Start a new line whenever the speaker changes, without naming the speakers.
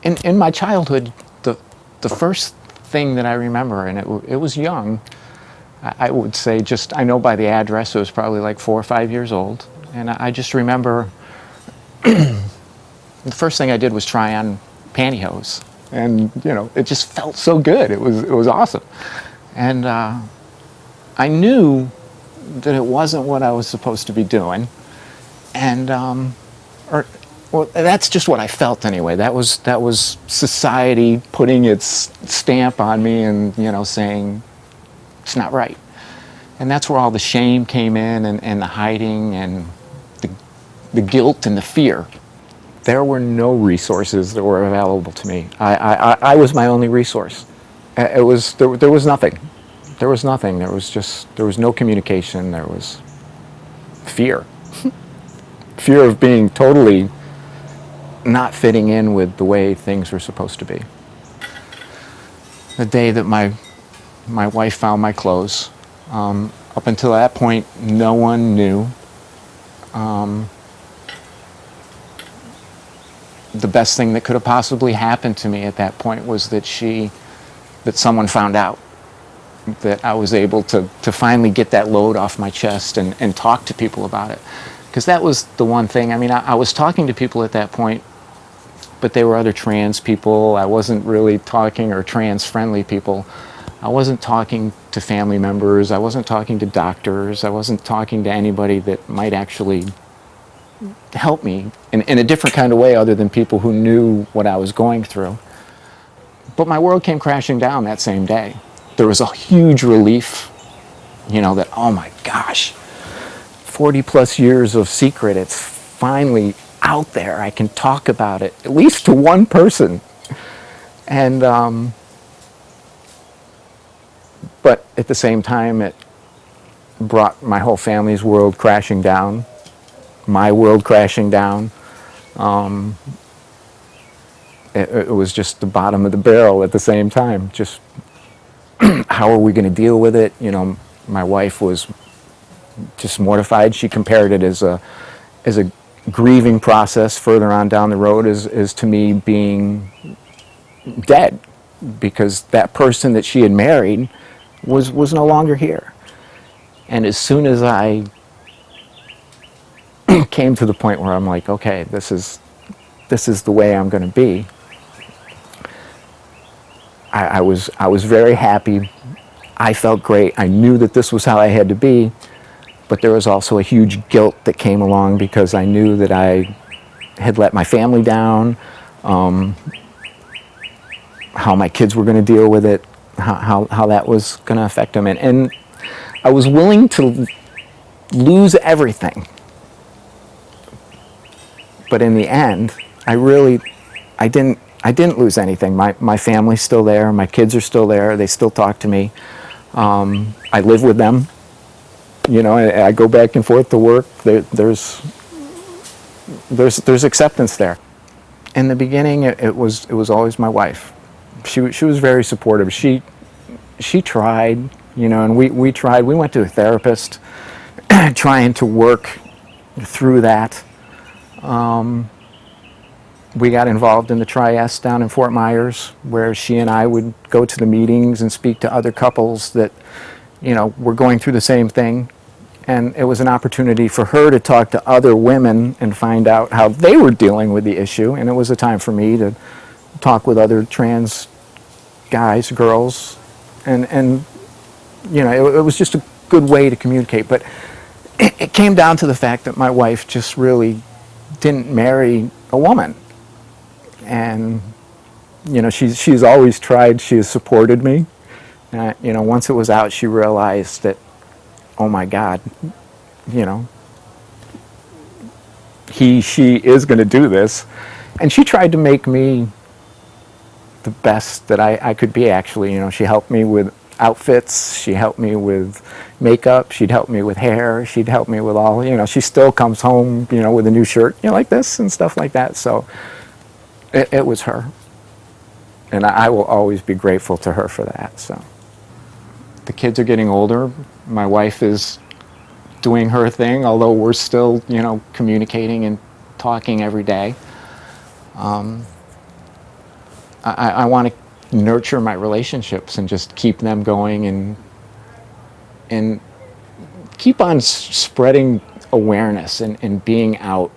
in my childhood, the first thing that I remember, and it was young, I would say, just, I know by the address, it was probably like 4 or 5 years old. And I just remember the first thing I did was try on pantyhose. And, you know, it just felt so good. It was awesome. And I knew that it wasn't what I was supposed to be doing. And, well, that's just what I felt anyway. That was society putting its stamp on me and, you know, saying, it's not right. And that's where all the shame came in, and the hiding and the guilt and the fear. There were no resources that were available to me. I was my only resource. There was nothing. There was nothing. There was no communication. There was fear. Fear of being totally not fitting in with the way things were supposed to be. The day that my wife found my clothes, up until that point, no one knew. The best thing that could have possibly happened to me at that point was that someone found out, that I was able to finally get that load off my chest and talk to people about it. Because that was the one thing. I mean, I was talking to people at that point, but they were other trans people. I wasn't really talking, or trans-friendly people. I wasn't talking to family members. I wasn't talking to doctors. I wasn't talking to anybody that might actually help me in a different kind of way other than people who knew what I was going through. But my world came crashing down that same day. There was a huge relief, you know, that, oh my gosh, 40 plus years of secret, it's finally out there. I can talk about it, at least to one person. And, but at the same time, it brought my whole family's world crashing down, my world crashing down. It was just the bottom of the barrel at the same time. Just how are we going to deal with it? You know, my wife was just mortified. She compared it as a grieving process further on down the road as to me being dead, because that person that she had married was no longer here. And as soon as I came to the point where I'm like, okay, this is the way I'm going to be, I was very happy. I felt great. I knew that this was how I had to be, but there was also a huge guilt that came along because I knew that I had let my family down, how my kids were going to deal with it, how that was going to affect them. And I was willing to lose everything. But in the end, I didn't lose anything. My family's still there. My kids are still there. They still talk to me. I live with them. You know, I go back and forth to work. There's acceptance there. In the beginning, it was always my wife. She was very supportive. She tried, you know, and we tried. We went to a therapist, trying to work through that. We got involved in the Tri-S down in Fort Myers, where she and I would go to the meetings and speak to other couples that, you know, were going through the same thing. And it was an opportunity for her to talk to other women and find out how they were dealing with the issue. And it was a time for me to talk with other trans guys, girls, and you know, it was just a good way to communicate. But it came down to the fact that my wife just really didn't marry a woman. And, you know, she's always tried, she has supported me. You know, once it was out, she realized that, oh my God, you know, she is going to do this. And she tried to make me the best that I could be, actually. You know, she helped me with outfits, she helped me with makeup, she'd help me with hair, she'd help me with all, you know, she still comes home, you know, with a new shirt, you know, like this and stuff like that. So it was her. And I will always be grateful to her for that. So the kids are getting older. My wife is doing her thing, although we're still, you know, communicating and talking every day. I want to nurture my relationships and just keep them going, and keep on spreading awareness and being out